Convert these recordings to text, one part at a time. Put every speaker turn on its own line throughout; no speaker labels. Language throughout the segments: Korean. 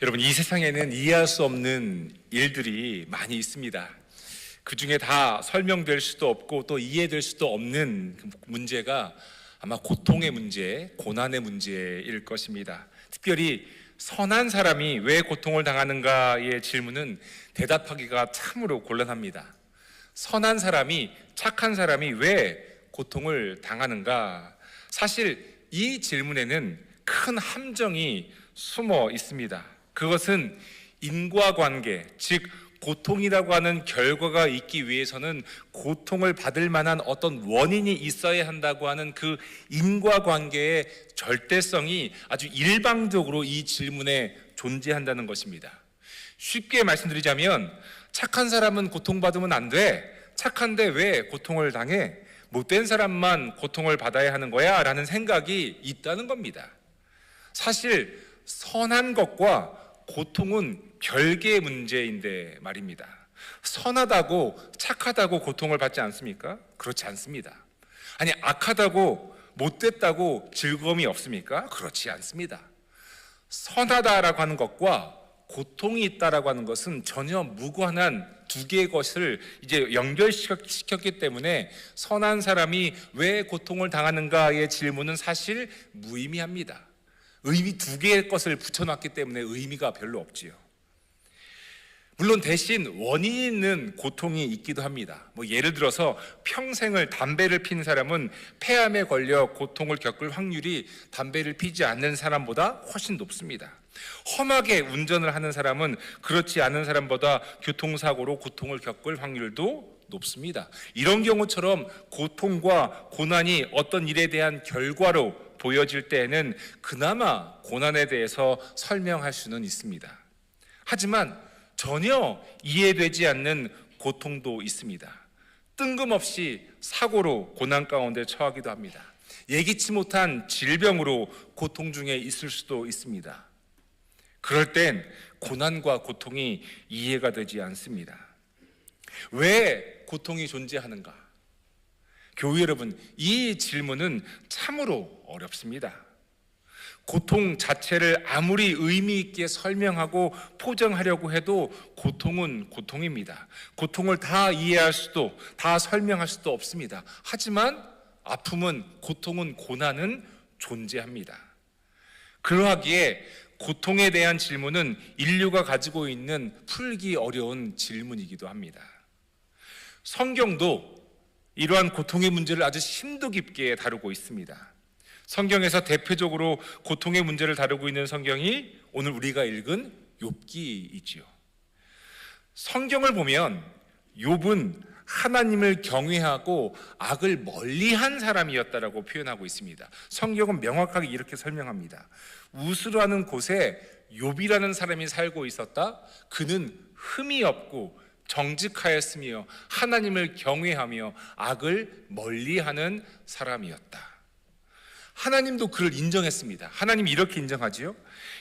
여러분, 이 세상에는 이해할 수 없는 일들이 많이 있습니다. 그 중에 다 설명될 수도 없고 또 이해될 수도 없는 문제가 아마 고통의 문제, 고난의 문제일 것입니다. 특별히 선한 사람이 왜 고통을 당하는가의 질문은 대답하기가 참으로 곤란합니다. 선한 사람이, 착한 사람이 왜 고통을 당하는가? 사실 이 질문에는 큰 함정이 숨어 있습니다. 그것은 인과관계, 즉 고통이라고 하는 결과가 있기 위해서는 고통을 받을 만한 어떤 원인이 있어야 한다고 하는 그 인과관계의 절대성이 아주 일방적으로 이 질문에 존재한다는 것입니다. 쉽게 말씀드리자면 착한 사람은 고통받으면 안 돼. 착한데 왜 고통을 당해? 못된 사람만 고통을 받아야 하는 거야? 라는 생각이 있다는 겁니다. 사실 선한 것과 고통은 별개의 문제인데 말입니다. 선하다고 착하다고 고통을 받지 않습니까? 그렇지 않습니다. 아니, 악하다고 못됐다고 즐거움이 없습니까? 그렇지 않습니다. 선하다라고 하는 것과 고통이 있다라고 하는 것은 전혀 무관한 두 개의 것을 이제 연결시켰기 때문에 선한 사람이 왜 고통을 당하는가의 질문은 사실 무의미합니다. 의미 두 개의 것을 붙여놨기 때문에 의미가 별로 없지요. 물론 대신 원인이 있는 고통이 있기도 합니다. 예를 들어서 평생을 담배를 피는 사람은 폐암에 걸려 고통을 겪을 확률이 담배를 피지 않는 사람보다 훨씬 높습니다. 험하게 운전을 하는 사람은 그렇지 않은 사람보다 교통사고로 고통을 겪을 확률도 높습니다. 이런 경우처럼 고통과 고난이 어떤 일에 대한 결과로 보여질 때에는 그나마 고난에 대해서 설명할 수는 있습니다. 하지만 전혀 이해되지 않는 고통도 있습니다. 뜬금없이 사고로 고난 가운데 처하기도 합니다. 예기치 못한 질병으로 고통 중에 있을 수도 있습니다. 그럴 땐 고난과 고통이 이해가 되지 않습니다. 왜 고통이 존재하는가? 교회 여러분, 이 질문은 참으로 어렵습니다. 고통 자체를 아무리 의미 있게 설명하고 포장하려고 해도 고통은 고통입니다. 고통을 다 이해할 수도, 다 설명할 수도 없습니다. 하지만 아픔은, 고통은, 고난은 존재합니다. 그러하기에 고통에 대한 질문은 인류가 가지고 있는 풀기 어려운 질문이기도 합니다. 성경도 이러한 고통의 문제를 아주 심도 깊게 다루고 있습니다. 성경에서 대표적으로 고통의 문제를 다루고 있는 성경이 오늘 우리가 읽은 욥기이지요. 성경을 보면 욥은 하나님을 경외하고 악을 멀리한 사람이었다라고 표현하고 있습니다. 성경은 명확하게 이렇게 설명합니다. 우스라는 곳에 욥이라는 사람이 살고 있었다. 그는 흠이 없고 정직하였으며 하나님을 경외하며 악을 멀리하는 사람이었다. 하나님도 그를 인정했습니다. 하나님이 이렇게 인정하지요.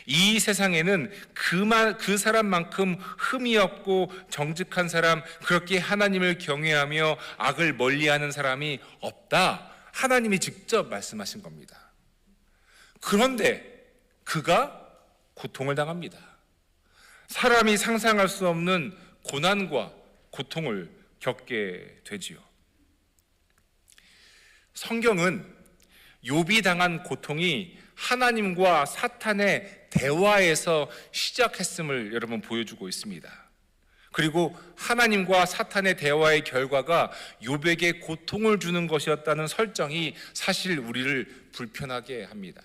이 세상에는 그 사람만큼 흠이 없고 정직한 사람, 그렇게 하나님을 경외하며 악을 멀리하는 사람이 없다. 하나님이 직접 말씀하신 겁니다. 그런데 그가 고통을 당합니다. 사람이 상상할 수 없는 고난과 고통을 겪게 되지요. 성경은 욥이 당한 고통이 하나님과 사탄의 대화에서 시작했음을 여러분 보여주고 있습니다. 그리고 하나님과 사탄의 대화의 결과가 욥에게 고통을 주는 것이었다는 설정이 사실 우리를 불편하게 합니다.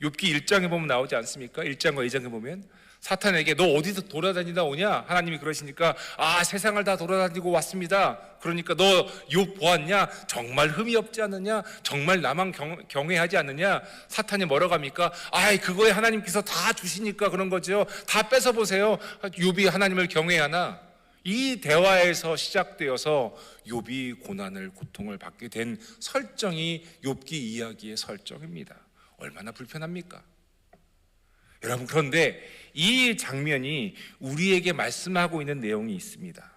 욥기 1장에 보면 나오지 않습니까? 1장과 2장에 보면 사탄에게 너 어디서 돌아다니다 오냐? 하나님이 그러시니까 세상을 다 돌아다니고 왔습니다. 그러니까 너 욥 보았냐? 정말 흠이 없지 않느냐? 정말 나만 경외하지 않느냐? 사탄이 뭐라고 합니까? 그거에 하나님께서 다 주시니까 그런 거죠. 다 뺏어보세요. 욥이 하나님을 경외하나? 이 대화에서 시작되어서 욥이 고난을, 고통을 받게 된 설정이 욥기 이야기의 설정입니다. 얼마나 불편합니까? 여러분, 그런데 이 장면이 우리에게 말씀하고 있는 내용이 있습니다.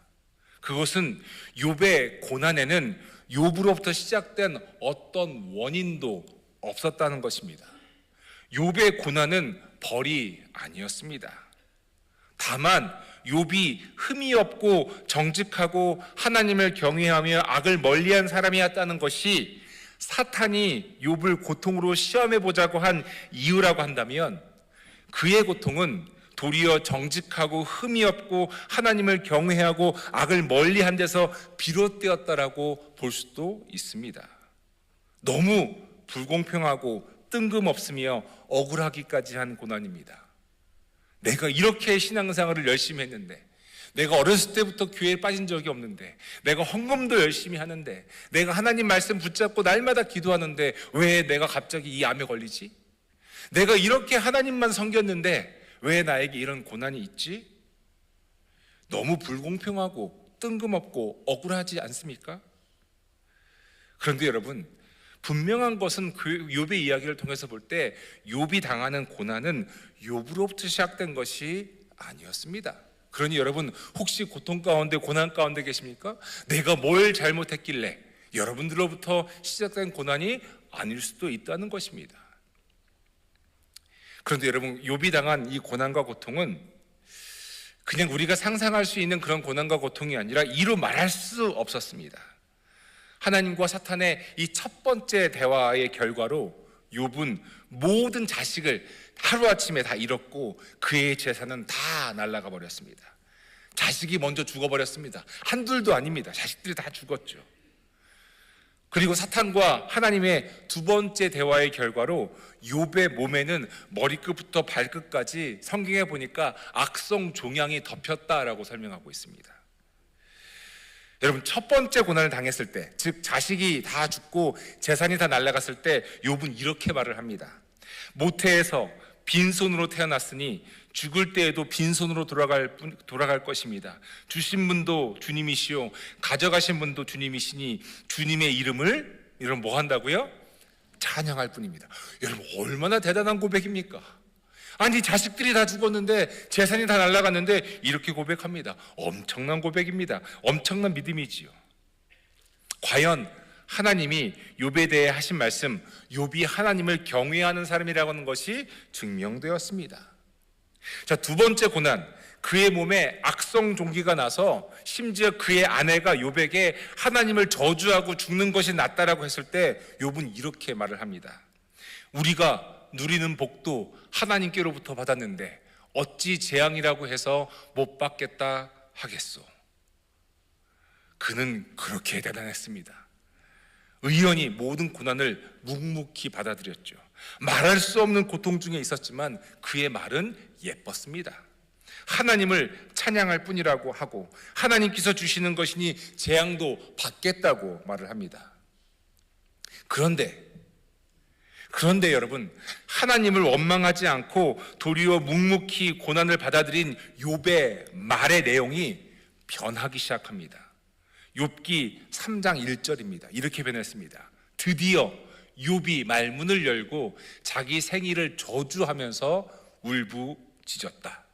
그것은 욥의 고난에는 욥으로부터 시작된 어떤 원인도 없었다는 것입니다. 욥의 고난은 벌이 아니었습니다. 다만 욥이 흠이 없고 정직하고 하나님을 경외하며 악을 멀리한 사람이었다는 것이 사탄이 욥을 고통으로 시험해 보자고 한 이유라고 한다면, 그의 고통은 도리어 정직하고 흠이 없고 하나님을 경외하고 악을 멀리한 데서 비롯되었다라고 볼 수도 있습니다. 너무 불공평하고 뜬금없으며 억울하기까지 한 고난입니다. 내가 이렇게 신앙생활을 열심히 했는데, 내가 어렸을 때부터 교회에 빠진 적이 없는데, 내가 헌금도 열심히 하는데, 내가 하나님 말씀 붙잡고 날마다 기도하는데 왜 내가 갑자기 이 암에 걸리지? 내가 이렇게 하나님만 섬겼는데 왜 나에게 이런 고난이 있지? 너무 불공평하고 뜬금없고 억울하지 않습니까? 그런데 여러분, 분명한 것은 그 욥의 이야기를 통해서 볼 때 욥이 당하는 고난은 욥으로부터 시작된 것이 아니었습니다. 그러니 여러분, 혹시 고통 가운데 고난 가운데 계십니까? 내가 뭘 잘못했길래? 여러분들로부터 시작된 고난이 아닐 수도 있다는 것입니다. 그런데 여러분, 욥이 당한 이 고난과 고통은 그냥 우리가 상상할 수 있는 그런 고난과 고통이 아니라 이루 말할 수 없었습니다. 하나님과 사탄의 이 첫 번째 대화의 결과로 욥은 모든 자식을 하루아침에 다 잃었고 그의 재산은 다 날아가 버렸습니다. 자식이 먼저 죽어버렸습니다. 한둘도 아닙니다. 자식들이 다 죽었죠. 그리고 사탄과 하나님의 두 번째 대화의 결과로 욥의 몸에는 머리끝부터 발끝까지 성경에 보니까 악성 종양이 덮였다라고 설명하고 있습니다. 여러분, 첫 번째 고난을 당했을 때, 즉 자식이 다 죽고 재산이 다 날아갔을 때 욥은 이렇게 말을 합니다. 모태에서 빈손으로 태어났으니 죽을 때에도 빈손으로 돌아갈 것입니다. 주신 분도 주님이시요 가져가신 분도 주님이시니 주님의 이름을 여러분 뭐 한다고요? 찬양할 뿐입니다. 여러분, 얼마나 대단한 고백입니까? 아니, 자식들이 다 죽었는데 재산이 다 날아갔는데 이렇게 고백합니다. 엄청난 고백입니다. 엄청난 믿음이지요. 과연 하나님이 욥에 대해 하신 말씀, 욥이 하나님을 경외하는 사람이라고 하는 것이 증명되었습니다. 자, 두 번째 고난, 그의 몸에 악성 종기가 나서 심지어 그의 아내가 욥에게 하나님을 저주하고 죽는 것이 낫다라고 했을 때 욥은 이렇게 말을 합니다. 우리가 누리는 복도 하나님께로부터 받았는데 어찌 재앙이라고 해서 못 받겠다 하겠소. 그는 그렇게 대단했습니다. 의연히 모든 고난을 묵묵히 받아들였죠. 말할 수 없는 고통 중에 있었지만 그의 말은 예뻤습니다. 하나님을 찬양할 뿐이라고 하고 하나님께서 주시는 것이니 재앙도 받겠다고 말을 합니다. 그런데 여러분, 하나님을 원망하지 않고 도리어 묵묵히 고난을 받아들인 욥의 말의 내용이 변하기 시작합니다. 욥기 3장 1절입니다. 이렇게 변했습니다. 드디어 욥이 말문을 열고 자기 생일을 저주하면서 울부짖었다.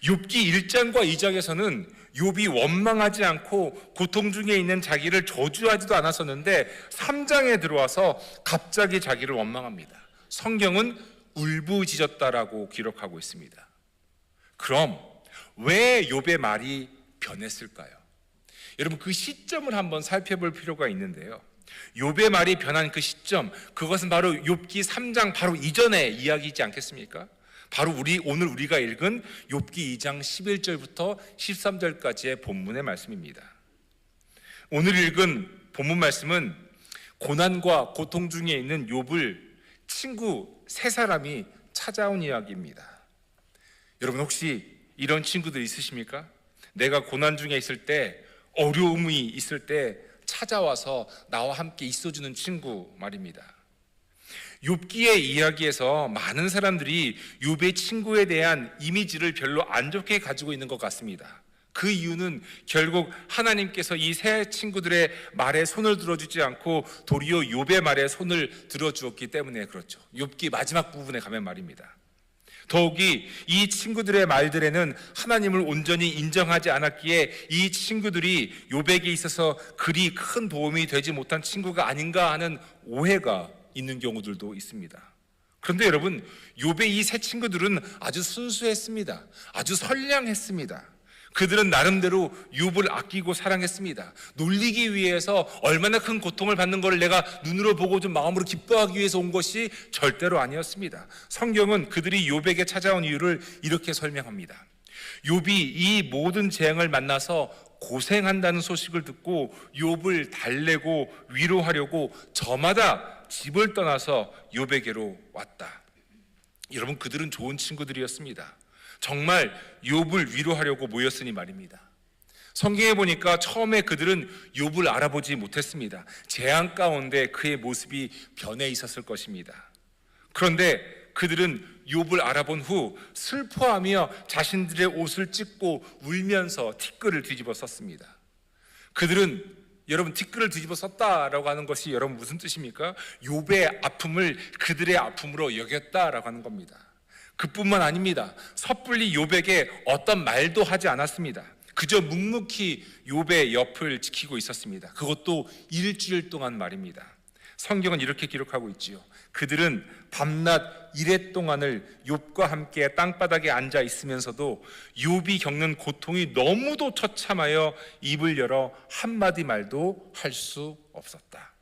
욥기 1장과 2장에서는 욥이 원망하지 않고 고통 중에 있는 자기를 저주하지도 않았었는데 3장에 들어와서 갑자기 자기를 원망합니다. 성경은 울부짖었다라고 기록하고 있습니다. 그럼 왜 욥의 말이 변했을까요? 여러분, 그 시점을 한번 살펴볼 필요가 있는데요. 욥의 말이 변한 그 시점, 그것은 바로 욥기 3장 바로 이전의 이야기이지 않겠습니까? 바로 오늘 우리가 읽은 욥기 2장 11절부터 13절까지의 본문의 말씀입니다. 오늘 읽은 본문 말씀은 고난과 고통 중에 있는 욥을 친구 세 사람이 찾아온 이야기입니다. 여러분, 혹시 이런 친구들 있으십니까? 내가 고난 중에 있을 때, 어려움이 있을 때 찾아와서 나와 함께 있어주는 친구 말입니다. 욥기의 이야기에서 많은 사람들이 욥의 친구에 대한 이미지를 별로 안 좋게 가지고 있는 것 같습니다. 그 이유는 결국 하나님께서 이 세 친구들의 말에 손을 들어주지 않고 도리어 욥의 말에 손을 들어주었기 때문에 그렇죠. 욥기 마지막 부분에 가면 말입니다. 더욱이 이 친구들의 말들에는 하나님을 온전히 인정하지 않았기에 이 친구들이 욥에게 있어서 그리 큰 도움이 되지 못한 친구가 아닌가 하는 오해가 있는 경우들도 있습니다. 그런데 여러분, 욥의 이 세 친구들은 아주 순수했습니다. 아주 선량했습니다. 그들은 나름대로 욥을 아끼고 사랑했습니다. 놀리기 위해서 얼마나 큰 고통을 받는 것을 내가 눈으로 보고 좀 마음으로 기뻐하기 위해서 온 것이 절대로 아니었습니다. 성경은 그들이 욥에게 찾아온 이유를 이렇게 설명합니다. 욥이 이 모든 재앙을 만나서 고생한다는 소식을 듣고 욥을 달래고 위로하려고 저마다 집을 떠나서 욥에게로 왔다. 여러분, 그들은 좋은 친구들이었습니다. 정말 욥을 위로하려고 모였으니 말입니다. 성경에 보니까 처음에 그들은 욥을 알아보지 못했습니다. 재앙 가운데 그의 모습이 변해 있었을 것입니다. 그런데 그들은 욥을 알아본 후 슬퍼하며 자신들의 옷을 찢고 울면서 티끌을 뒤집어 썼습니다. 그들은, 여러분, 티끌을 뒤집어 썼다라고 하는 것이 여러분 무슨 뜻입니까? 욥의 아픔을 그들의 아픔으로 여겼다라고 하는 겁니다. 그뿐만 아닙니다. 섣불리 욥에게 어떤 말도 하지 않았습니다. 그저 묵묵히 욥의 옆을 지키고 있었습니다. 그것도 일주일 동안 말입니다. 성경은 이렇게 기록하고 있지요. 그들은 밤낮 이레 동안을 욥과 함께 땅바닥에 앉아 있으면서도 욥이 겪는 고통이 너무도 처참하여 입을 열어 한마디 말도 할 수 없었다.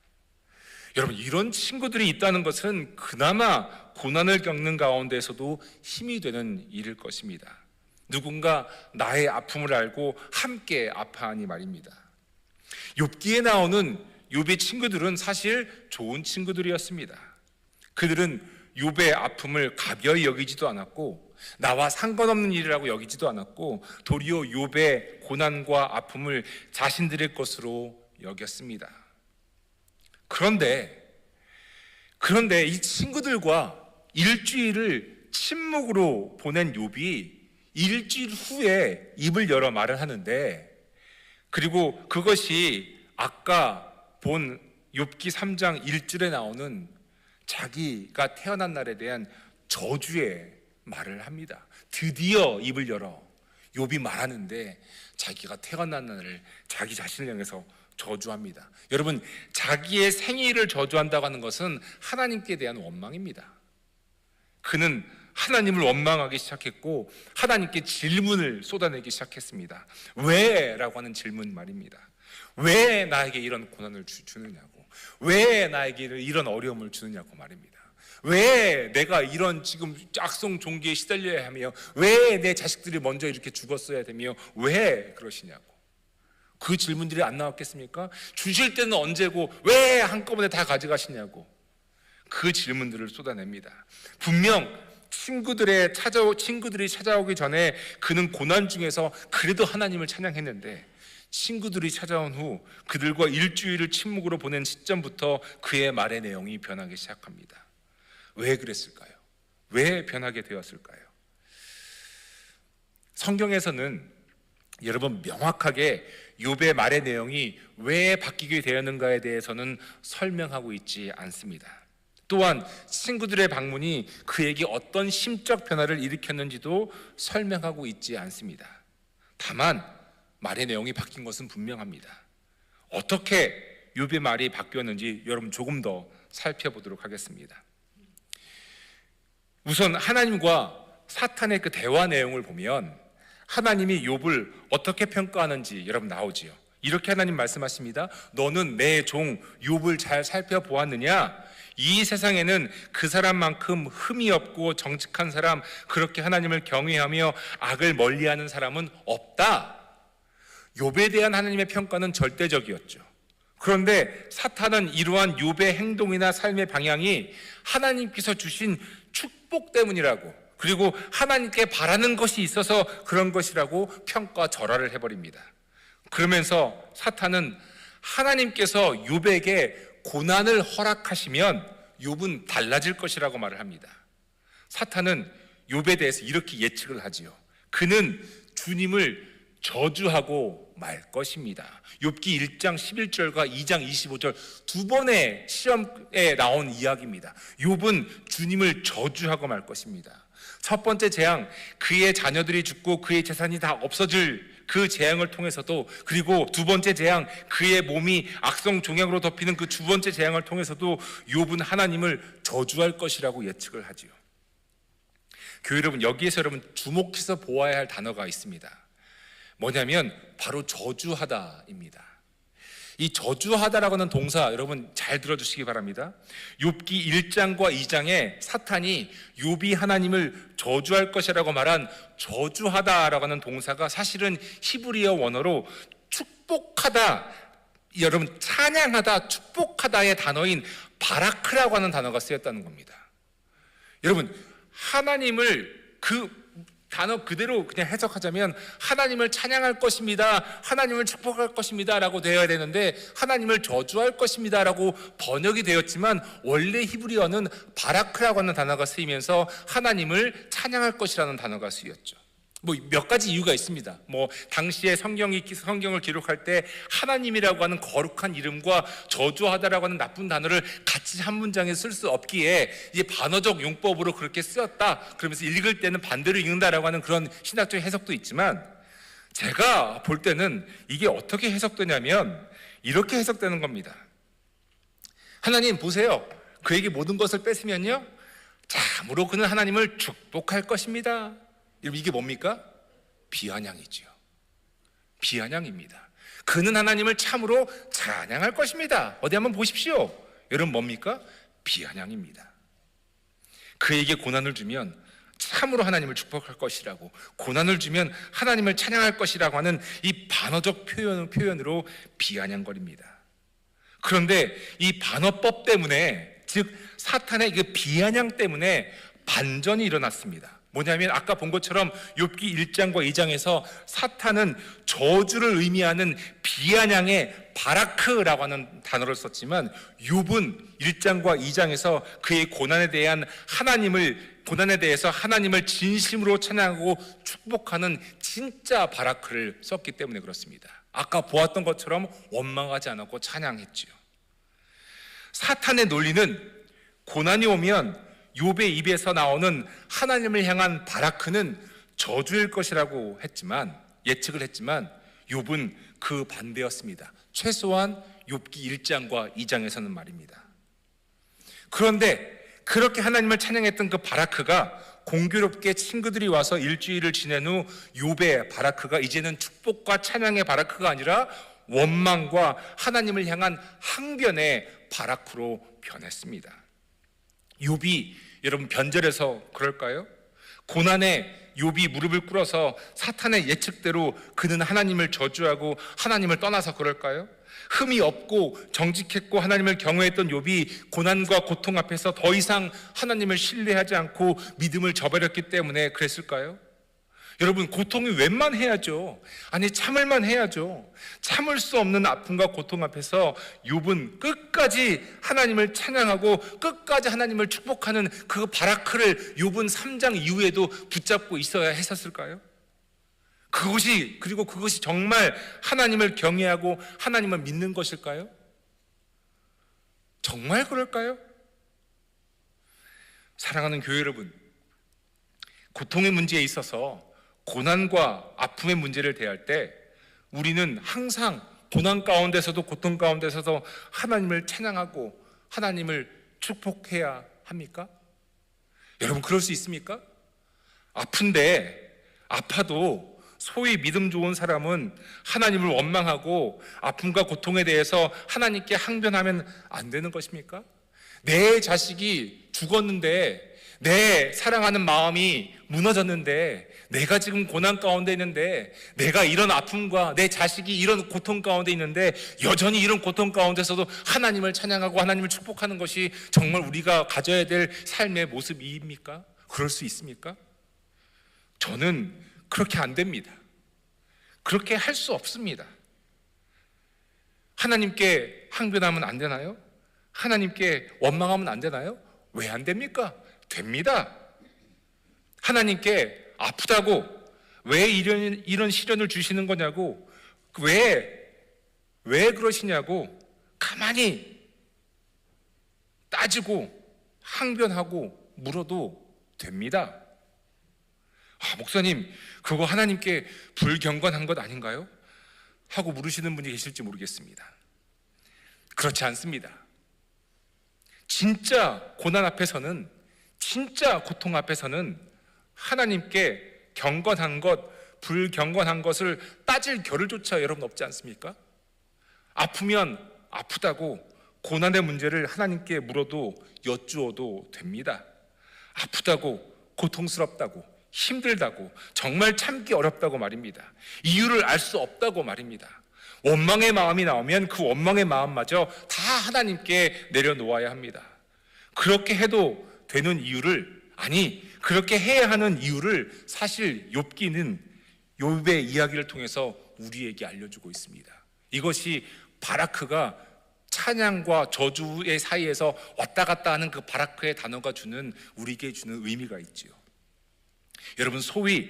여러분, 이런 친구들이 있다는 것은 그나마 고난을 겪는 가운데서도 힘이 되는 일일 것입니다. 누군가 나의 아픔을 알고 함께 아파하니 말입니다. 욥기에 나오는 욥의 친구들은 사실 좋은 친구들이었습니다. 그들은 욥의 아픔을 가벼이 여기지도 않았고 나와 상관없는 일이라고 여기지도 않았고 도리어 욥의 고난과 아픔을 자신들의 것으로 여겼습니다. 그런데 이 친구들과 일주일을 침묵으로 보낸 욥이 일주일 후에 입을 열어 말을 하는데, 그리고 그것이 아까 본 욥기 3장 1절에 나오는 자기가 태어난 날에 대한 저주의 말을 합니다. 드디어 입을 열어 욥이 말하는데 자기가 태어난 날을 자기 자신을 향해서 저주합니다. 여러분, 자기의 생일을 저주한다고 하는 것은 하나님께 대한 원망입니다. 그는 하나님을 원망하기 시작했고 하나님께 질문을 쏟아내기 시작했습니다. 왜? 라고 하는 질문 말입니다. 왜 나에게 이런 고난을 주느냐고, 왜 나에게 이런 어려움을 주느냐고 말입니다. 왜 내가 이런 지금 악성 종기에 시달려야 하며, 왜 내 자식들이 먼저 이렇게 죽었어야 되며, 왜 그러시냐고. 그 질문들이 안 나왔겠습니까? 주실 때는 언제고 왜 한꺼번에 다 가져가시냐고. 그 질문들을 쏟아냅니다. 분명 친구들이 찾아오기 전에 그는 고난 중에서 그래도 하나님을 찬양했는데, 친구들이 찾아온 후 그들과 일주일을 침묵으로 보낸 시점부터 그의 말의 내용이 변하기 시작합니다. 왜 그랬을까요? 왜 변하게 되었을까요? 성경에서는 여러분 명확하게 욥의 말의 내용이 왜 바뀌게 되었는가에 대해서는 설명하고 있지 않습니다. 또한 친구들의 방문이 그에게 어떤 심적 변화를 일으켰는지도 설명하고 있지 않습니다. 다만 말의 내용이 바뀐 것은 분명합니다. 어떻게 욥의 말이 바뀌었는지 여러분 조금 더 살펴보도록 하겠습니다. 우선 하나님과 사탄의 그 대화 내용을 보면 하나님이 욥을 어떻게 평가하는지 여러분 나오지요. 이렇게 하나님 말씀하십니다. 너는 내 종 욥을 잘 살펴보았느냐? 이 세상에는 그 사람만큼 흠이 없고 정직한 사람, 그렇게 하나님을 경외하며 악을 멀리하는 사람은 없다. 욥에 대한 하나님의 평가는 절대적이었죠. 그런데 사탄은 이러한 욥의 행동이나 삶의 방향이 하나님께서 주신 축복 때문이라고, 그리고 하나님께 바라는 것이 있어서 그런 것이라고 평가절하를 해버립니다. 그러면서 사탄은 하나님께서 욥에게 고난을 허락하시면 욥은 달라질 것이라고 말을 합니다. 사탄은 욥에 대해서 이렇게 예측을 하지요. 그는 주님을 저주하고 말 것입니다. 욥기 1장 11절과 2장 25절 두 번의 시험에 나온 이야기입니다. 욥은 주님을 저주하고 말 것입니다. 첫 번째 재앙, 그의 자녀들이 죽고 그의 재산이 다 없어질 그 재앙을 통해서도, 그리고 두 번째 재앙, 그의 몸이 악성 종양으로 덮이는 그 두 번째 재앙을 통해서도 욥은 하나님을 저주할 것이라고 예측을 하지요. 교회 여러분, 여기에서 여러분 주목해서 보아야 할 단어가 있습니다. 뭐냐면 바로 저주하다입니다. 이 저주하다라고 하는 동사 여러분 잘 들어주시기 바랍니다. 욥기 1장과 2장에 사탄이 욥이 하나님을 저주할 것이라고 말한 저주하다라고 하는 동사가 사실은 히브리어 원어로 축복하다, 여러분 찬양하다, 축복하다의 단어인 바라크라고 하는 단어가 쓰였다는 겁니다. 여러분, 하나님을 그 단어 그대로 그냥 해석하자면 하나님을 찬양할 것입니다, 하나님을 축복할 것입니다 라고 되어야 되는데 하나님을 저주할 것입니다 라고 번역이 되었지만 원래 히브리어는 바라크라고 하는 단어가 쓰이면서 하나님을 찬양할 것이라는 단어가 쓰였죠. 뭐 몇 가지 이유가 있습니다. 뭐 당시에 성경을 기록할 때 하나님이라고 하는 거룩한 이름과 저주하다라고 하는 나쁜 단어를 같이 한 문장에 쓸 수 없기에 이제 반어적 용법으로 그렇게 쓰였다, 그러면서 읽을 때는 반대로 읽는다라고 하는 그런 신학적 해석도 있지만, 제가 볼 때는 이게 어떻게 해석되냐면 이렇게 해석되는 겁니다. 하나님 보세요, 그에게 모든 것을 뺏으면요 참으로 그는 하나님을 축복할 것입니다. 이게 뭡니까? 비아냥이지요. 비아냥입니다. 그는 하나님을 참으로 찬양할 것입니다. 어디 한번 보십시오. 여러분 뭡니까? 비아냥입니다. 그에게 고난을 주면 참으로 하나님을 축복할 것이라고, 고난을 주면 하나님을 찬양할 것이라고 하는 이 반어적 표현으로 비아냥거립니다. 그런데 이 반어법 때문에, 즉 사탄의 그 비아냥 때문에 반전이 일어났습니다. 뭐냐면 아까 본 것처럼 욥기 1장과 2장에서 사탄은 저주를 의미하는 비아냥의 바라크라고 하는 단어를 썼지만 욥은 1장과 2장에서 그의 고난에 대해서 하나님을 진심으로 찬양하고 축복하는 진짜 바라크를 썼기 때문에 그렇습니다. 아까 보았던 것처럼 원망하지 않았고 찬양했지요. 사탄의 논리는 고난이 오면 욥의 입에서 나오는 하나님을 향한 바라크는 저주일 것이라고 예측을 했지만 욥은 그 반대였습니다. 최소한 욥기 1장과 2장에서는 말입니다. 그런데 그렇게 하나님을 찬양했던 그 바라크가 공교롭게 친구들이 와서 일주일을 지낸 후 욥의 바라크가 이제는 축복과 찬양의 바라크가 아니라 원망과 하나님을 향한 항변의 바라크로 변했습니다. 욥이 여러분 변절해서 그럴까요? 고난에 욥이 무릎을 꿇어서 사탄의 예측대로 그는 하나님을 저주하고 하나님을 떠나서 그럴까요? 흠이 없고 정직했고 하나님을 경외했던 욥이 고난과 고통 앞에서 더 이상 하나님을 신뢰하지 않고 믿음을 저버렸기 때문에 그랬을까요? 여러분, 고통이 웬만해야죠. 아니 참을만 해야죠. 참을 수 없는 아픔과 고통 앞에서 욥은 끝까지 하나님을 찬양하고 끝까지 하나님을 축복하는 그 바라크를 욥은 3장 이후에도 붙잡고 있어야 했었을까요? 그것이 정말 하나님을 경외하고 하나님을 믿는 것일까요? 정말 그럴까요? 사랑하는 교회 여러분, 고통의 문제에 있어서 고난과 아픔의 문제를 대할 때 우리는 항상 고난 가운데서도 고통 가운데서도 하나님을 찬양하고 하나님을 축복해야 합니까? 여러분, 그럴 수 있습니까? 아파도 소위 믿음 좋은 사람은 하나님을 원망하고 아픔과 고통에 대해서 하나님께 항변하면 안 되는 것입니까? 내 자식이 죽었는데, 내 사랑하는 마음이 무너졌는데, 내가 지금 고난 가운데 있는데, 내가 이런 아픔과 내 자식이 이런 고통 가운데 있는데 여전히 이런 고통 가운데서도 하나님을 찬양하고 하나님을 축복하는 것이 정말 우리가 가져야 될 삶의 모습입니까? 그럴 수 있습니까? 저는 그렇게 안 됩니다. 그렇게 할 수 없습니다. 하나님께 항변하면 안 되나요? 하나님께 원망하면 안 되나요? 왜 안 됩니까? 됩니다. 하나님께 아프다고 왜 이런 시련을 주시는 거냐고, 왜 그러시냐고 가만히 따지고 항변하고 물어도 됩니다. 목사님, 그거 하나님께 불경건한 것 아닌가요? 하고 물으시는 분이 계실지 모르겠습니다. 그렇지 않습니다. 진짜 고난 앞에서는, 진짜 고통 앞에서는 하나님께 경건한 것, 불경건한 것을 따질 겨를조차 여러분 없지 않습니까? 아프면 아프다고 고난의 문제를 하나님께 물어도 여쭈어도 됩니다. 아프다고, 고통스럽다고, 힘들다고, 정말 참기 어렵다고 말입니다. 이유를 알 수 없다고 말입니다. 원망의 마음이 나오면 그 원망의 마음마저 다 하나님께 내려놓아야 합니다. 그렇게 해도 되는 이유를, 아니 그렇게 해야 하는 이유를 사실 욥기는 욥의 이야기를 통해서 우리에게 알려주고 있습니다. 이것이 바라크가 찬양과 저주의 사이에서 왔다 갔다 하는 그 바라크의 단어가 주는, 우리에게 주는 의미가 있지요. 여러분, 소위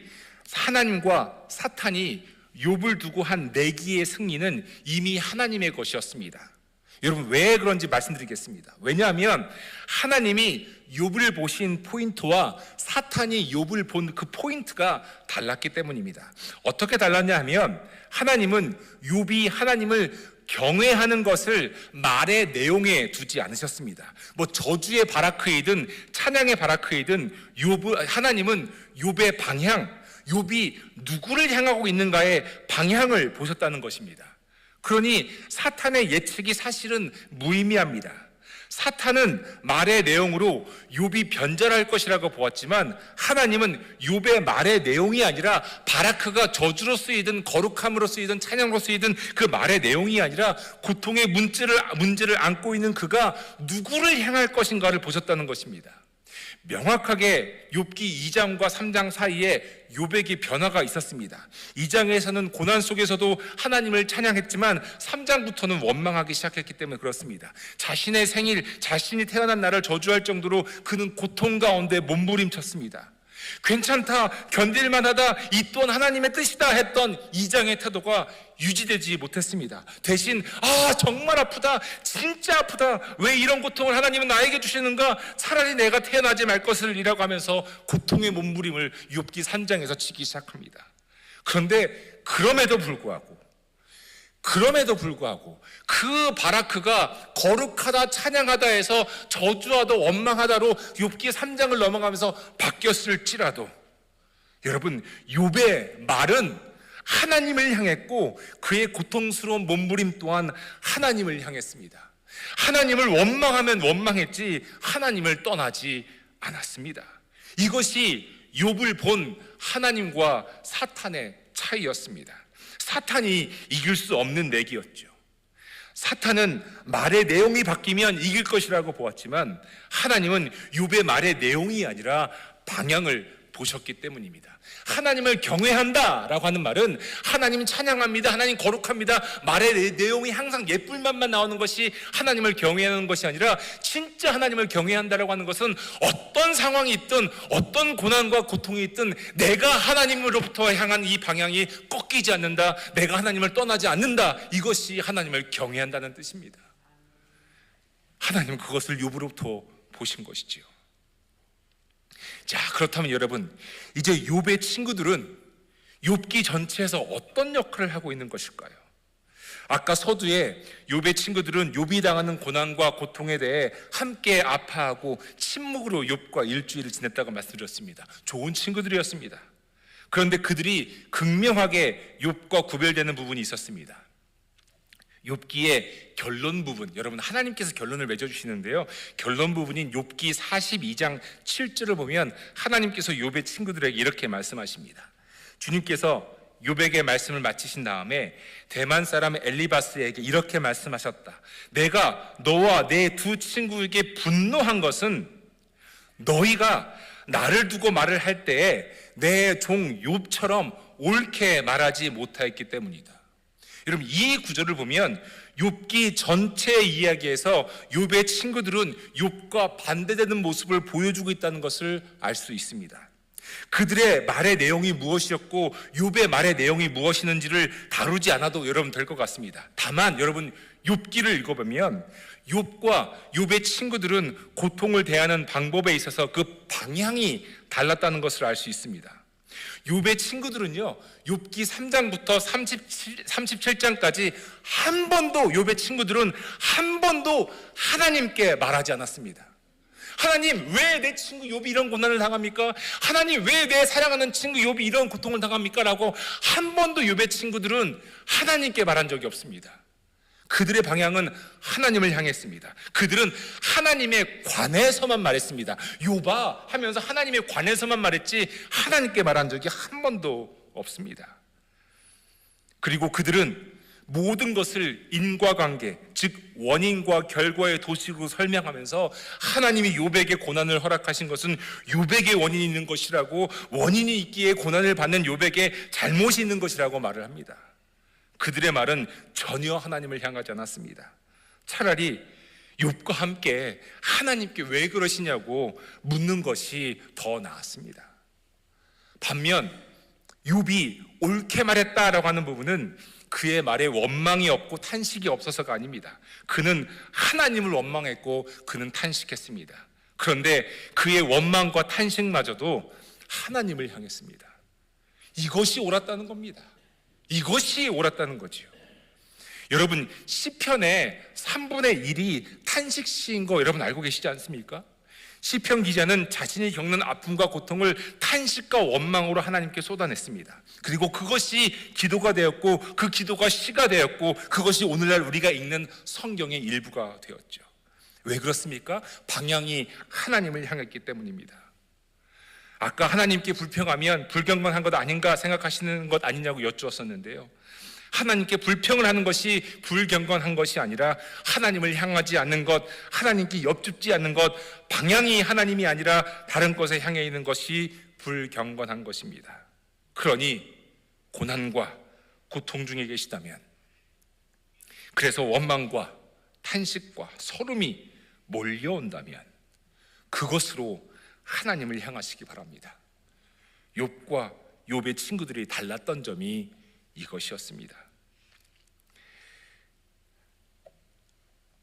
하나님과 사탄이 욥을 두고 한 내기의 승리는 이미 하나님의 것이었습니다. 여러분, 왜 그런지 말씀드리겠습니다. 왜냐하면 하나님이 욥을 보신 포인트와 사탄이 욥을 본 그 포인트가 달랐기 때문입니다. 어떻게 달랐냐 하면, 하나님은 욥이 하나님을 경외하는 것을 말의 내용에 두지 않으셨습니다. 뭐 저주의 바라크이든 찬양의 바라크이든 하나님은 욥의 방향, 욥이 누구를 향하고 있는가의 방향을 보셨다는 것입니다. 그러니 사탄의 예측이 사실은 무의미합니다. 사탄은 말의 내용으로 욥이 변절할 것이라고 보았지만, 하나님은 욥의 말의 내용이 아니라 바라크가 저주로 쓰이든 거룩함으로 쓰이든 찬양으로 쓰이든 그 말의 내용이 아니라 고통의 문제를 안고 있는 그가 누구를 향할 것인가를 보셨다는 것입니다. 명확하게 욥기 2장과 3장 사이에 욥에게 변화가 있었습니다. 2장에서는 고난 속에서도 하나님을 찬양했지만 3장부터는 원망하기 시작했기 때문에 그렇습니다. 자신의 생일, 자신이 태어난 날을 저주할 정도로 그는 고통 가운데 몸부림쳤습니다. 괜찮다, 견딜만하다, 이 또한 하나님의 뜻이다 했던 2장의 태도가 유지되지 못했습니다. 대신 정말 아프다, 진짜 아프다, 왜 이런 고통을 하나님은 나에게 주시는가, 차라리 내가 태어나지 말 것을 이라고 하면서 고통의 몸부림을 욥기 3장에서 치기 시작합니다. 그런데 그럼에도 불구하고 그 바라크가 거룩하다, 찬양하다 해서 저주하다, 원망하다로 욥기 3장을 넘어가면서 바뀌었을지라도, 여러분, 욥의 말은 하나님을 향했고 그의 고통스러운 몸부림 또한 하나님을 향했습니다. 하나님을 원망하면 원망했지 하나님을 떠나지 않았습니다. 이것이 욥을 본 하나님과 사탄의 차이였습니다. 사탄이 이길 수 없는 내기였죠. 사탄은 말의 내용이 바뀌면 이길 것이라고 보았지만, 하나님은 욥의 말의 내용이 아니라 방향을 보셨기 때문입니다. 하나님을 경외한다라고 하는 말은 하나님 찬양합니다, 하나님 거룩합니다, 말의 내용이 항상 예쁜 말만 나오는 것이 하나님을 경외하는 것이 아니라, 진짜 하나님을 경외한다라고 하는 것은 어떤 상황이 있든 어떤 고난과 고통이 있든 내가 하나님으로부터 향한 이 방향이 꺾이지 않는다, 내가 하나님을 떠나지 않는다, 이것이 하나님을 경외한다는 뜻입니다. 하나님은 그것을 욥으로부터 보신 것이지요. 자, 그렇다면 여러분, 이제 욥의 친구들은 욥기 전체에서 어떤 역할을 하고 있는 것일까요? 아까 서두에 욥의 친구들은 욥이 당하는 고난과 고통에 대해 함께 아파하고 침묵으로 욥과 일주일을 지냈다고 말씀드렸습니다. 좋은 친구들이었습니다. 그런데 그들이 극명하게 욥과 구별되는 부분이 있었습니다. 욥기의 결론 부분, 여러분, 하나님께서 결론을 맺어주시는데요, 결론 부분인 욥기 42장 7절을 보면 하나님께서 욥의 친구들에게 이렇게 말씀하십니다. 주님께서 욥에게 말씀을 마치신 다음에 대만 사람 엘리바스에게 이렇게 말씀하셨다. 내가 너와 내 두 친구에게 분노한 것은 너희가 나를 두고 말을 할 때에 내 종 욥처럼 옳게 말하지 못하였기 때문이다. 여러분, 이 구절을 보면 욥기 전체 이야기에서 욥의 친구들은 욥과 반대되는 모습을 보여주고 있다는 것을 알 수 있습니다. 그들의 말의 내용이 무엇이었고 욥의 말의 내용이 무엇이는지를 다루지 않아도 여러분 될 것 같습니다. 다만 여러분, 욥기를 읽어보면 욥과 욥의 친구들은 고통을 대하는 방법에 있어서 그 방향이 달랐다는 것을 알 수 있습니다. 욥의 친구들은요, 욥기 3장부터 37장까지 한 번도, 욥의 친구들은 한 번도 하나님께 말하지 않았습니다. 하나님, 왜 내 친구 욥이 이런 고난을 당합니까? 하나님, 왜 내 사랑하는 친구 욥이 이런 고통을 당합니까? 라고 한 번도 욥의 친구들은 하나님께 말한 적이 없습니다. 그들의 방향은 하나님을 향했습니다. 그들은 하나님에 관해서만 말했습니다. 욥아 하면서 하나님에 관해서만 말했지 하나님께 말한 적이 한 번도 없습니다. 그리고 그들은 모든 것을 인과관계, 즉 원인과 결과의 도식으로 설명하면서 하나님이 욥에게 고난을 허락하신 것은 욥에게 원인이 있는 것이라고, 원인이 있기에 고난을 받는 욥에게 잘못이 있는 것이라고 말을 합니다. 그들의 말은 전혀 하나님을 향하지 않았습니다. 차라리 욥과 함께 하나님께 왜 그러시냐고 묻는 것이 더 나았습니다. 반면 욥이 옳게 말했다라고 하는 부분은 그의 말에 원망이 없고 탄식이 없어서가 아닙니다. 그는 하나님을 원망했고 그는 탄식했습니다. 그런데 그의 원망과 탄식마저도 하나님을 향했습니다. 이것이 옳았다는 겁니다. 이것이 옳았다는 거지요. 여러분, 시편의 3분의 1이 탄식 시인 거 여러분 알고 계시지 않습니까? 시편 기자는 자신이 겪는 아픔과 고통을 탄식과 원망으로 하나님께 쏟아냈습니다. 그리고 그것이 기도가 되었고, 그 기도가 시가 되었고, 그것이 오늘날 우리가 읽는 성경의 일부가 되었죠. 왜 그렇습니까? 방향이 하나님을 향했기 때문입니다. 아까 하나님께 불평하면 불경건한 것 아닌가 생각하시는 것 아니냐고 여쭈었었는데요, 하나님께 불평을 하는 것이 불경건한 것이 아니라 하나님을 향하지 않는 것, 하나님께 엽줍지 않는 것, 방향이 하나님이 아니라 다른 것에 향해 있는 것이 불경건한 것입니다. 그러니 고난과 고통 중에 계시다면, 그래서 원망과 탄식과 서름이 몰려온다면 그것으로 하나님을 향하시기 바랍니다. 욥과 욥의 친구들이 달랐던 점이 이것이었습니다.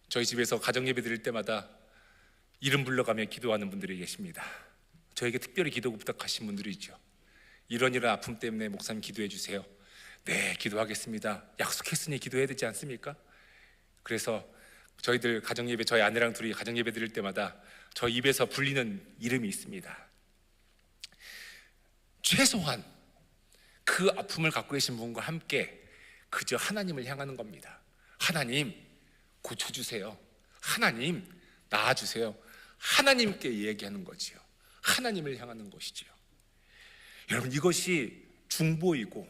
저희 집에서 가정예배 드릴 때마다 이름 불러가며 기도하는 분들이 계십니다. 저에게 특별히 기도 부탁하신 분들이 있죠. 이런 아픔 때문에 목사님 기도해 주세요. 네, 기도하겠습니다. 약속했으니 기도해야 되지 않습니까? 그래서 저희들 가정예배, 저희 아내랑 둘이 가정예배 드릴 때마다 저 입에서 불리는 이름이 있습니다. 최소한 그 아픔을 갖고 계신 분과 함께 그저 하나님을 향하는 겁니다. 하나님 고쳐주세요. 하나님 나아주세요. 하나님께 얘기하는 거지요. 하나님을 향하는 것이지요. 여러분, 이것이 중보이고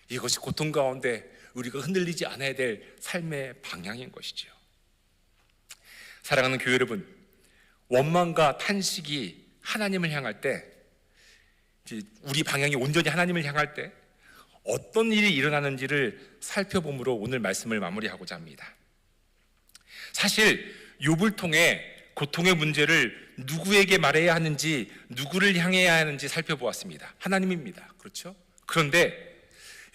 이것이 고통 가운데 우리가 흔들리지 않아야 될 삶의 방향인 것이지요. 사랑하는 교회 여러분, 원망과 탄식이 하나님을 향할 때, 우리 방향이 온전히 하나님을 향할 때 어떤 일이 일어나는지를 살펴봄으로 오늘 말씀을 마무리하고자 합니다. 사실 욥을 통해 고통의 문제를 누구에게 말해야 하는지, 누구를 향해야 하는지 살펴보았습니다. 하나님입니다. 그렇죠? 그런데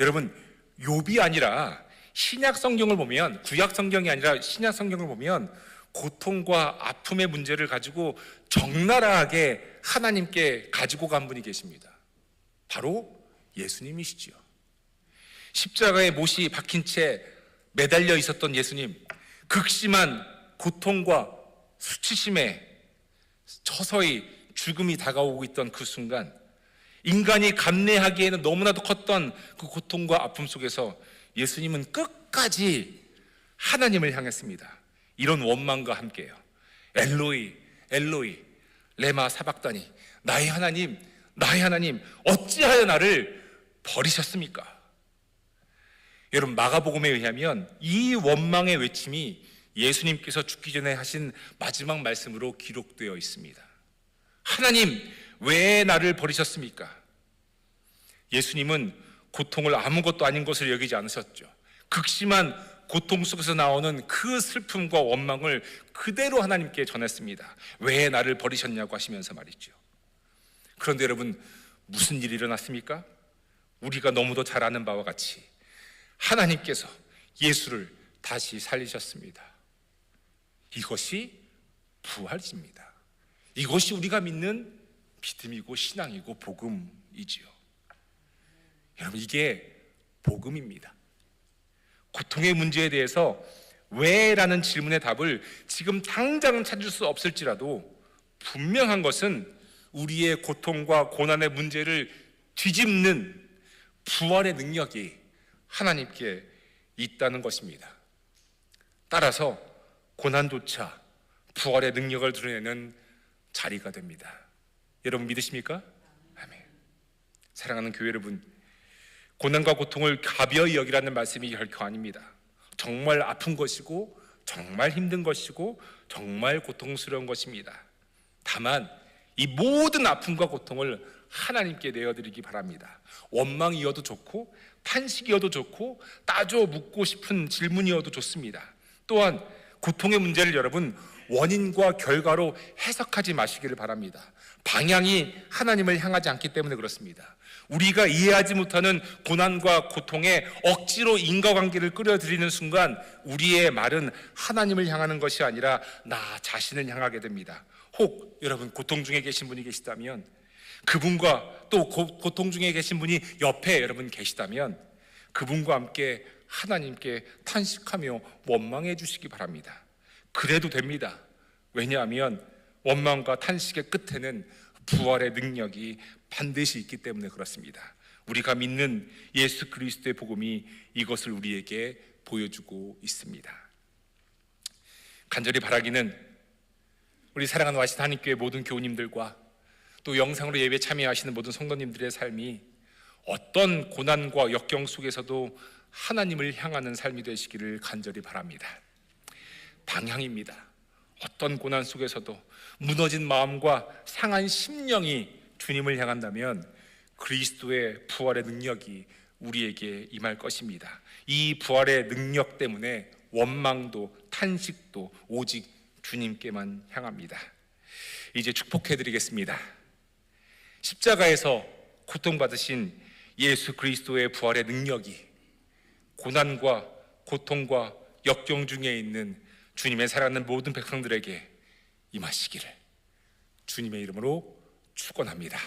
여러분, 욥이 아니라 신약 성경을 보면, 구약 성경이 아니라 신약 성경을 보면 고통과 아픔의 문제를 가지고 적나라하게 하나님께 가지고 간 분이 계십니다. 바로 예수님이시지요. 십자가에 못이 박힌 채 매달려 있었던 예수님, 극심한 고통과 수치심에 서서히 죽음이 다가오고 있던 그 순간, 인간이 감내하기에는 너무나도 컸던 그 고통과 아픔 속에서 예수님은 끝까지 하나님을 향했습니다. 이런 원망과 함께요. 엘로이 엘로이 레마 사박다니, 나의 하나님 나의 하나님 어찌하여 나를 버리셨습니까? 여러분, 마가복음에 의하면 이 원망의 외침이 예수님께서 죽기 전에 하신 마지막 말씀으로 기록되어 있습니다. 하나님 왜 나를 버리셨습니까? 예수님은 고통을 아무것도 아닌 것을 여기지 않으셨죠. 극심한 고통 속에서 나오는 그 슬픔과 원망을 그대로 하나님께 전했습니다. 왜 나를 버리셨냐고 하시면서 말이죠. 그런데 여러분, 무슨 일이 일어났습니까? 우리가 너무도 잘 아는 바와 같이 하나님께서 예수를 다시 살리셨습니다. 이것이 부활입니다. 이것이 우리가 믿는 믿음이고 신앙이고 복음이지요. 여러분, 이게 복음입니다. 고통의 문제에 대해서 왜? 라는 질문의 답을 지금 당장 찾을 수 없을지라도 분명한 것은 우리의 고통과 고난의 문제를 뒤집는 부활의 능력이 하나님께 있다는 것입니다. 따라서 고난조차 부활의 능력을 드러내는 자리가 됩니다. 여러분 믿으십니까? 아멘. 사랑하는 교회 여러분, 고난과 고통을 가벼이 여기라는 말씀이 결코 아닙니다. 정말 아픈 것이고 정말 힘든 것이고 정말 고통스러운 것입니다. 다만 이 모든 아픔과 고통을 하나님께 내어드리기 바랍니다. 원망이어도 좋고 탄식이어도 좋고 따져 묻고 싶은 질문이어도 좋습니다. 또한 고통의 문제를 여러분 원인과 결과로 해석하지 마시기를 바랍니다. 방향이 하나님을 향하지 않기 때문에 그렇습니다. 우리가 이해하지 못하는 고난과 고통에 억지로 인과관계를 끌어들이는 순간 우리의 말은 하나님을 향하는 것이 아니라 나 자신을 향하게 됩니다. 혹 여러분 고통 중에 계신 분이 계시다면, 그분과 또 고통 중에 계신 분이 옆에 여러분 계시다면 그분과 함께 하나님께 탄식하며 원망해 주시기 바랍니다. 그래도 됩니다. 왜냐하면 원망과 탄식의 끝에는 부활의 능력이 반드시 있기 때문에 그렇습니다. 우리가 믿는 예수 그리스도의 복음이 이것을 우리에게 보여주고 있습니다. 간절히 바라기는 우리 사랑하는 와신 한인교회 모든 교우님들과 또 영상으로 예배 참여하시는 모든 성도님들의 삶이 어떤 고난과 역경 속에서도 하나님을 향하는 삶이 되시기를 간절히 바랍니다. 방향입니다. 어떤 고난 속에서도 무너진 마음과 상한 심령이 주님을 향한다면 그리스도의 부활의 능력이 우리에게 임할 것입니다. 이 부활의 능력 때문에 원망도 탄식도 오직 주님께만 향합니다. 이제 축복해 드리겠습니다. 십자가에서 고통받으신 예수 그리스도의 부활의 능력이 고난과 고통과 역경 중에 있는 주님의 사랑하는 모든 백성들에게 임하시기를 주님의 이름으로 축원합니다.